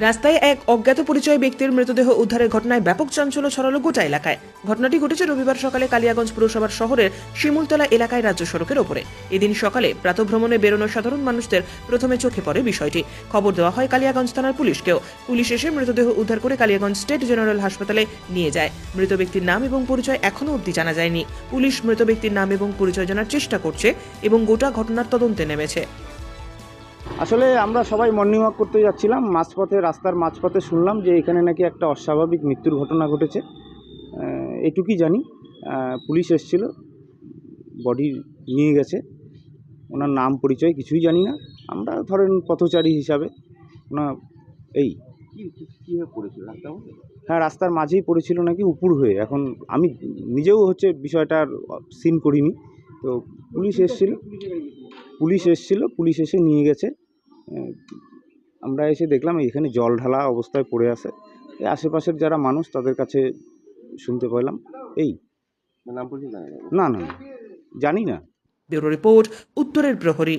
রাস্তায় এক অজ্ঞাত পরিচয় ব্যক্তির মৃতদেহ উদ্ধারের ঘটনায় ব্যাপক চাঞ্চল্য ছড়ালো গোটা এলাকায়। ঘটনাটি ঘটেছে রবিবার সকালে কালিয়াগঞ্জ পুরসভার শহরের শিমুলতলা এলাকায় রাজ্য সড়কের ওপরে। এদিন সকালে প্রাতঃভ্রমণে বেরোনো সাধারণ মানুষদের প্রথমে চোখে পড়ে বিষয়টি। খবর দেওয়া হয় কালিয়াগঞ্জ থানার পুলিশকেও। পুলিশ এসে মৃতদেহ উদ্ধার করে কালিয়াগঞ্জ স্টেট জেনারেল হাসপাতালে নিয়ে যায়। মৃত ব্যক্তির নাম এবং পরিচয় এখনও অবধি জানা যায়নি। পুলিশ মৃত ব্যক্তির নাম এবং পরিচয় জানার চেষ্টা করছে এবং গোটা ঘটনার তদন্তে নেমেছে। আসলে আমরা সবাই মর্নিং ওয়াক করতে যাচ্ছিলাম, মাঝপথে রাস্তার মাঝপথে শুনলাম যে এখানে নাকি একটা অস্বাভাবিক মৃত্যুর ঘটনা ঘটেছে। এটুকুই জানি। পুলিশ এসেছিল, বডি নিয়ে গেছে। ওনার নাম পরিচয় কিছুই জানি না। আমরা ধরেন পথচারী হিসাবে ওনার এই কীভাবে পড়েছিল রাস্তা? হ্যাঁ, রাস্তার মাঝেই পড়েছিল নাকি উপুর হয়ে। এখন আমি নিজেও বিষয়টার সিন করিনি। তো পুলিশ এসেছিল, পুলিশ এসে নিয়ে গেছে। আমরা এসে দেখলাম এখানে জল ঢালা অবস্থায় পড়ে আছে। এই আশেপাশের যারা মানুষ তাদের কাছে শুনতে পেলাম এই। নাম পরিচয় জানা যাবে? না, জানি না। ব্যুরো রিপোর্ট, উত্তরের প্রহরী।